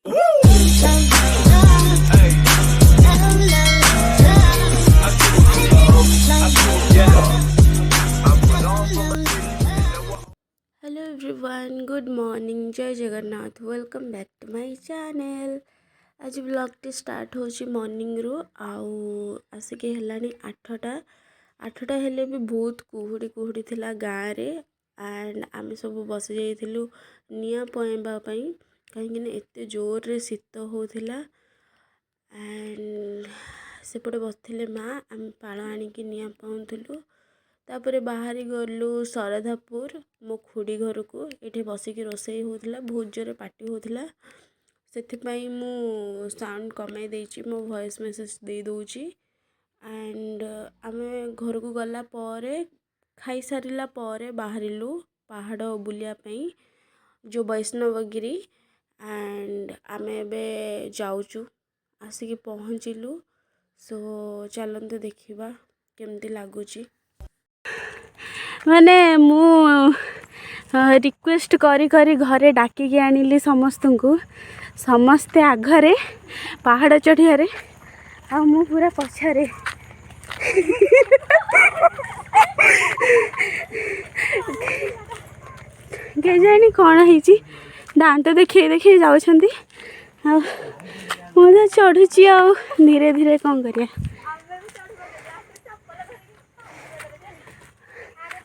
Hello everyone, good morning, जय Jagannath. Welcome back to my channel. आज ब्लॉगटी स्टार्ट होची मॉर्निंग रो आसिके हेलानी 8टा हेले भी बहुत कुहुड़ी थिला गाँ रे। एंड आमे सब बसी जाइथिलु निया पयंबा पई कहीं एते जोर रे शीत होथिला। एंड सेपटे बसथिले माँ, आम पाळ आनिकी निया पाउथिलु। तापर बाहरी गलु सरधापुर मो खुड़ी घर को। ये बसिकी रोसई होता, बहुत जोरे पार्टी होता, से मु साउंड कमाई देछि, मो वॉइस मेसेज दे दूची। एंड आमे घर को गला परे खाई सारिला परे बाहरिलु पहाड़ बुलिया पई जो वैष्णवगिरी। एंड आमे बे जाउचु, आसिकी पहुँचिलु। सो चलते देखिबा केमती लागुची। माने मु रिक्वेस्ट करी करी घरे डाकिकी आनिली समस्त को, समस्ते आघरे पहाड़ चढ़ियारे आ मु पूरा पछारे। के जानी कौन है दांत देखिए देखिए जाउछंती। मुझे चढ़ुची आ धीरे धीरे कौन करिया।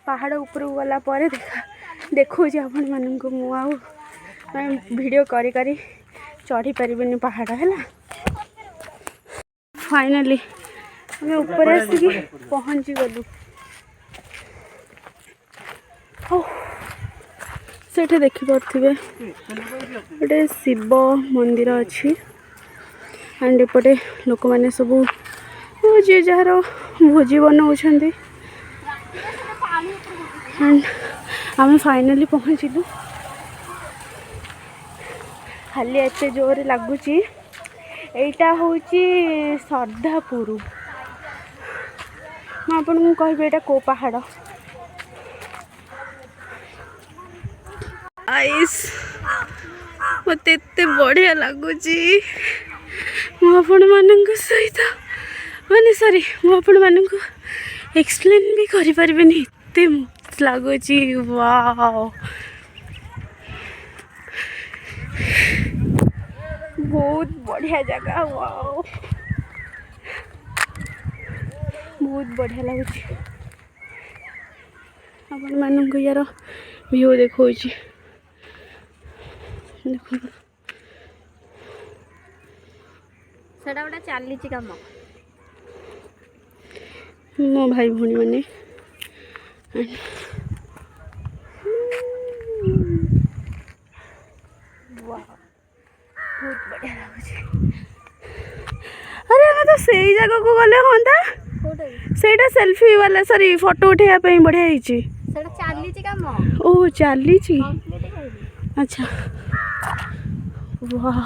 पहाड़ ऊपर गला पर देखो आपण मानक मु वीडियो करी करी चढ़ी पारिबनी पहाड़ है। फाइनली हमें ऊपर आसिकी पहुँची गलु। सेठे देखि पारे गोटे शिव मंदिर अच्छी। एंड एपटे लोक मैंने सब जे जार भोजी बनाऊँ। एंड आम फाइनली पहुँचलु। खाली एते जोर लगुच। एटा हूँ सरधापुर। मुझे कहबी एटा को पहाड़। आइस मत एते बढ़िया लगुच। मुझे सहित माने सॉरी मुझे एक्सप्लेन भी करि परिबेनी एते मस्त लगुच। वाओ बहुत बढ़िया जगह। वाओ बहुत बढ़िया लगुच। आपण मानक यार व्यू देखो सेटा गोटे चली कम मो भाई भौणी मैंने। बहुत बढ़िया लगुच। अरे हमें तो सही जगह को गले होंदा। सेटा सेल्फी वाला सॉरी फोटो उठेया पे बढ़िया हिची। सेटा चली काम। ओ चली अच्छा वाह।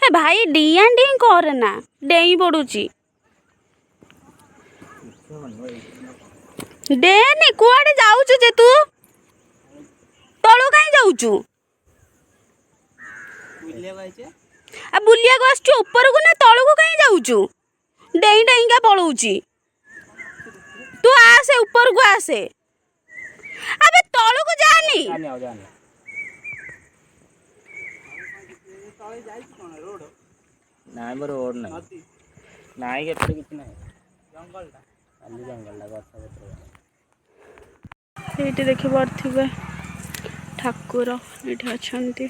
ए भाई डिया डी करना डेई पड़ुची डेनी कुआडे जाउछु जे तू तळो काई जाउछु। आ बुलिया को आछू ऊपर को ना तळो को काई जाउछु। डेई डेई का पळौची तू आसे ऊपर को आसे। अबे तळो को जानी नाई बर रोड नहीं नाई के पे कितना है जंगल दा खाली जंगल दा गछ पत्र। एठी देखि पारथिबे ठाकुर एठी अछंती।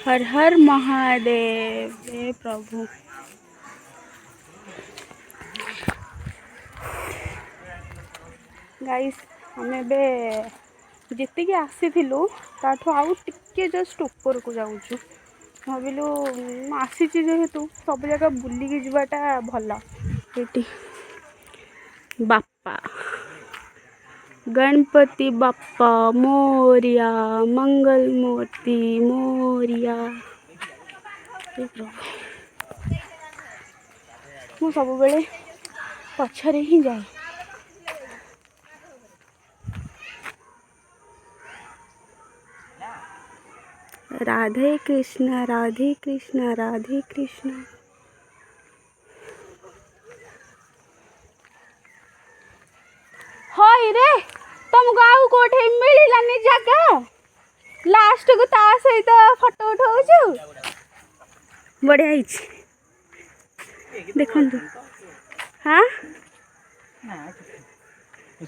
हर हर महादेव। हे प्रभु गाइस हमें बे जिति के आसीथिलु ताठो आउ टिके जस्ट ऊपर को जाउछु। भाविलु आसीची जेहेतु सब जगह बुलिकी जीवाटा भल। एटी बाप्पा गणपति बाप्पा मोरिया, मंगल मूर्ति मोरिया। ମୁଁ ସବୁବେଳେ ପଛରେ ହିଁ ଯାଏ। राधे कृष्णा राधे कृष्णा राधे कृष्णा। हई रे तुमको आउ कोठे मिललानी जगह लास्ट को ता सहित फोटो उठाउछु बढ़िया हिच देखंतु। हाँ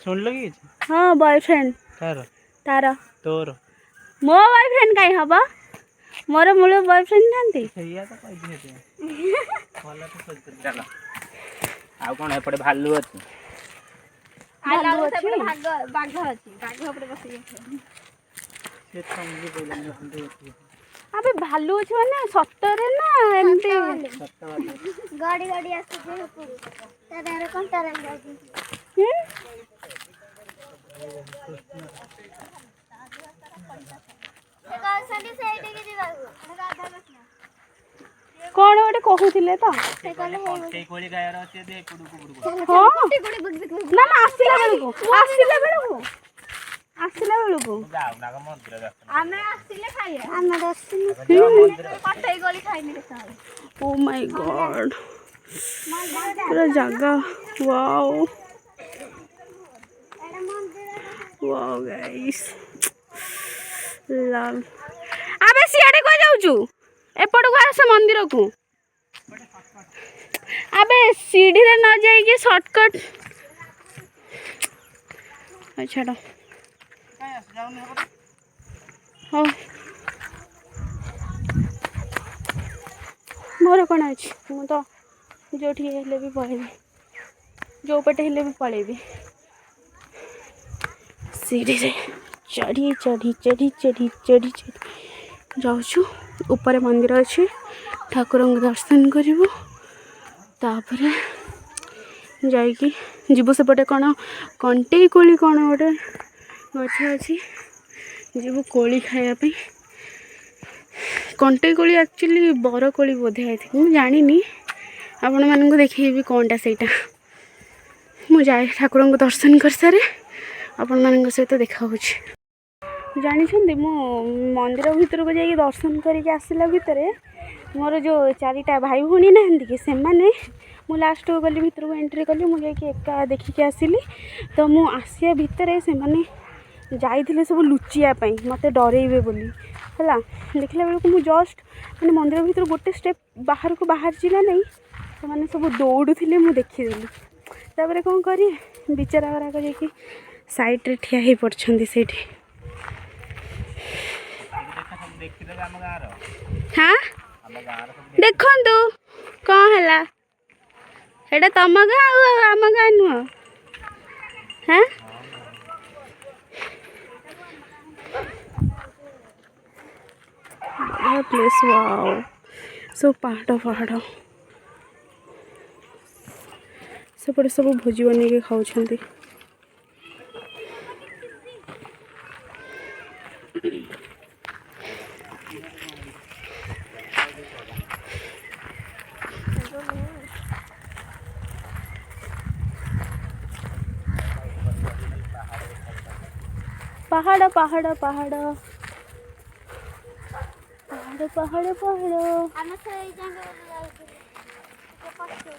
सुन लगी हाँ बॉयफ्रेंड कार तार तोर मो बॉयफ्रेंड कहीं हबो मोर मूल बॉयफ्रेंड नांती सैया तो कहि दिए भला तो सोच चला आ कोन एपटे भालू अछि भालू अछि भाग बाघ अछि बाघ ऊपर बसि से समझी बोलनी हंदे अछि अबे भालू अछि माने सत्तरे ना एमती सत्त बात गाड़ी गाड़ी आसे जे तारे कोन तारे जाई का संडी साइड के दिबागु गाधा बसना कौन गोटे कहूथिले तो से कहले हे कोई कोली गायर अछि दे कुडु कुडु हाँ गुटी गुटी गुटी गुटी ना ना आसिला बेलको जाऊ ना मंदिर दर्शन आमे आसिले खाइए आमे दर्शन कटई गली खाइनी देखा ओ माय गॉड पूरा जगह वाओ वाओ गाइस लव अबे सियाड़े को जाऊचू एपट को आस मंदिर को अबे सीढ़ी रे न जाई के शॉर्टकट अच्छा हाँ मोर कौन अच्छी मु तो जो हेले भी पलैबी जो पटे हेले भी पलैबी सीढ़ी रे चढ़ी चढ़ी चढ़ी चढ़ी चढ़ी चढ़ी जाऊँ ऊपर मंदिर अच्छी ठाकुर दर्शन करूँ तापरे जाइकी जीव सेपटे कौन कंटेई कोली कौन गोटे गछ अच्छी जीव कोली खायापी कंटेई कोली एक्चुअली बर कोली बोधे आई थी मुझे जानी आपण मानक देखी कौनटा सहीटा मुझे ठाकुर दर्शन कर सारे आपण मान सहित देखा जानी मु मंदिर भीतर को जाइए दर्शन करके आसला भितर मोर जो चारिटा भाई भौणी नहांती कि से माने मु लास्ट को गली भीतर को एंट्री कली मुझे एका देखिक आसली तो मु आसिया भितर से माने जाइए सब लुचिया मत डरेबे बोली है देखला बेलू मुझे जस्ट मैंने मंदिर भीतर गोटे स्टेप बाहर को बाहर ना नहीं तो मैंने सब दौड़ुले मुझे देखीदेली तापर कौन करी बिचारा गुराक जाकि साइड्रे ठिया हो पड़छंती सेठी हाँ देखंतु कौन है एटा तम गाँ आम गाँ नुह हाँ बढ़िया प्लेस वाओ सब पहाड़ पहाड़ सेपटे सब भोजी बन के खाऊं पहाड़ पहाड़ पहाड़ पहाड़ पहाड़ पहाड़ आमे से जंगल जाई के पछे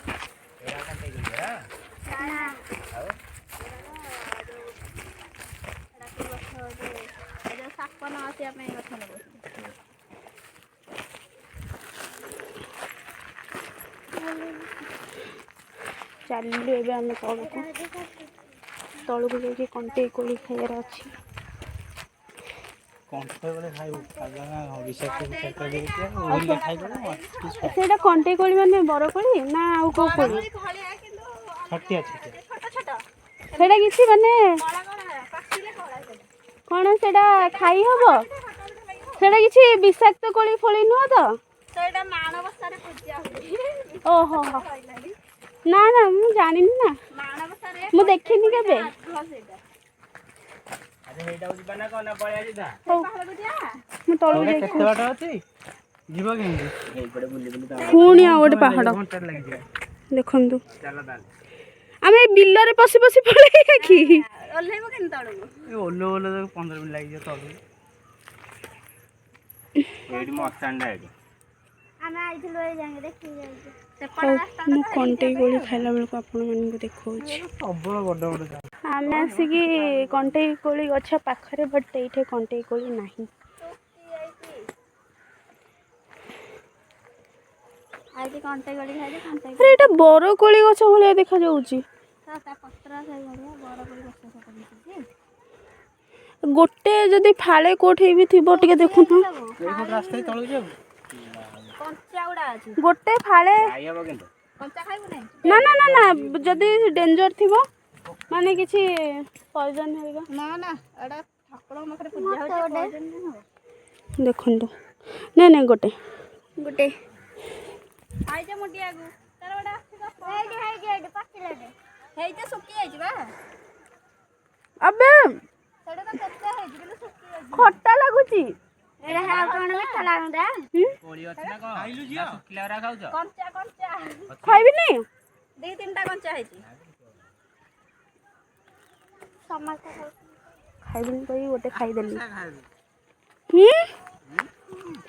चलू ए आम तलू को जाइए कंटेई कोली खाइबार अच्छी सेटा कंटेई कोली माने बड़ कोली ना आउ को कोली सेटा किसी माने कौन सेटा खाई हबो सेटा किसी विषाक्त कोली फोली नुह तो सेटा मानवस्तार पूजा हुई ओहो ना ना मु जानी ना मानवस्तार मु देखिनी केबे अरे हेटा उजी बना कोना पळया जिदा पहाड़ को जा मु तळु जाई केते बाटा अछि जीव केंदी एई पडे बुली बुली ता पुणी आ गोटे पहाड़ घंटा लागि जाय ଦେଖନ୍ତୁ ଚାଲ ତାହେଲେ ଆମେ ଏଇ ବିଲରେ ପଶି ପଶି ପଳେଇବା କି? ଓହ୍ଲେଇବ କେମିତି ତଳକୁ? ଏ ଓଲୋ ଓଲୋ 15 ମିନିଟ୍ ଲାଗିଯିବ ତଳକୁ। ଏଇଠି ମୋ ଷ୍ଟାଣ୍ଡ ଏଇଠି। ଆମେ ଆଇଥିଲୁ ଏଇ ଯାଏଁ ଦେଖିକି ଯାଇଛୁ। ହଉ ମୁଁ କଣ୍ଟେଇ କୋଳି ଖାଇଲା ବେଳକୁ ଆପଣମାନଙ୍କୁ ଦେଖାଉଛି। ସବୁବେଳେ ବଡ଼ ବଡ଼ ଜାଲ। ଆମେ ଆସିକି କଣ୍ଟେଇ କୋଳି ଗଛ ପାଖରେ, ବଟ୍ ଏଇଠି କଣ୍ଟେଇ କୋଳି ନାହିଁ। ଆଇଠି କଣ୍ଟେଇ ଗଳି ଖାଇଲେ କଣ୍ଟେଇ ଆରେ ଏଇଟା ବରକୋଳି ଗଛ ଭଳିଆ ଦେଖାଯାଉଛି। ତା ପତ୍ର ସେଇ ଭଳିଆ ବଡ଼ କରି ଗଛ ସହିତ ମିଶିଛି। ଗୋଟେ ଯଦି ଫାଳେ କୋଉଠି ବି ଥିବ ଟିକେ ଦେଖୁନ। ଏଇପଟେ ରାସ୍ତା ତଳକୁ ଯିବାକୁ କଞ୍ଚା ଗୁଡ଼ା ଅଛି। ଗୋଟେ ଫାଳେ ଯାଇହବ କିନ୍ତୁ କଞ୍ଚା ଖାଇବୁ ନାହିଁ? ନା ନା ନା ନା, ଯଦି ଡେଞ୍ଜର ଥିବ ମାନେ କିଛି ପଏଜନ ହେରିକା। ନା ନା, ଏଇଟା ଠାକୁରଙ୍କ ପାଖରେ ପୂଜା ହେଉଛି। ଦେଖନ୍ତୁ ନାଇଁ ନାଇଁ ଗୋଟେ ଆଇଛ ମୁଣ୍ଡିଆକୁ ତାର ଗୋଟେ ଆସିବ। ହେଇଟି ପାଚିଲାଟେ। ହେଇଟି ଶୁଖି ଯାଇଛି ବା। ଆବେ ସେଇଟା ତ କଞ୍ଚା ହେଇଛି କିନ୍ତୁ ଶୁଖି ଯାଇଛି। ଖଟା ଲାଗୁଛି। ଏଇଟା ଆଉ କଣ ମିଠା ଲାଗନ୍ତା? କୋଳି ଅଛି ନା କଣ? ଖାଇଲୁ ଝିଅ? ଶୁଖିଲା ଗୁରା ଖାଉଛ? କଞ୍ଚା କଞ୍ଚା ଖାଇବିନି। 2-3ଟା କଞ୍ଚା ହେଇଛି। ସମସ୍ତେ ଖାଇବିନି କହି ଗୋଟେ ଖାଇଦେଲି।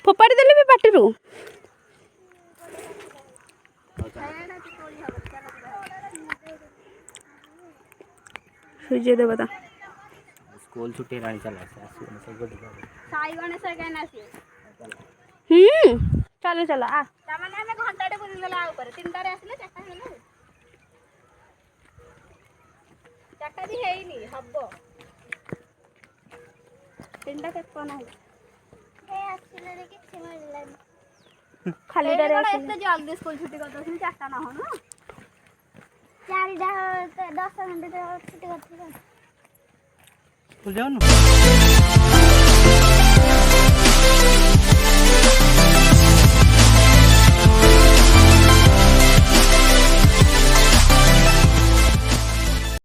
ଫୋପାଡ଼ି ଦେଲି ବି ପାଟିରୁ। ସୂର୍ଯ୍ୟ ଦେବତା ସ୍କୁଲ ଛୁଟି ହେଲାଣି, ଚାଲ ଆସିବନି ସବୁ ସାଇ ଗଣେଶ କାହିଁ ଆସିବେ? ଚାଲ ଚାଲ ଆ। ତାମାନେ ଆମେ ଘଣ୍ଟାଟେ ବୁଲିଗଲା ଆଉ ଉପରେ 3ଟାରେ ଆସିଲେ 4ଟା ହେଇଗଲା। 4ଟା ବି ହେଇନି, ହବ 3ଟା 53 ହେଇଛି। ଆସିଲେ କିଛି ମିଳିଲାନି। ଖାଲିଟାରେ ଏତେ ଆସିଲେ ଜଲ୍ଦି ସ୍କୁଲ ଛୁଟି କରିଦଉଛନ୍ତି 4ଟା ନହଉନ। 4ଟା 10 ମିନିଟ୍ ଛୁଟି କରିଥିଲେ। ସ୍କୁଲ ଯାଉନୁ?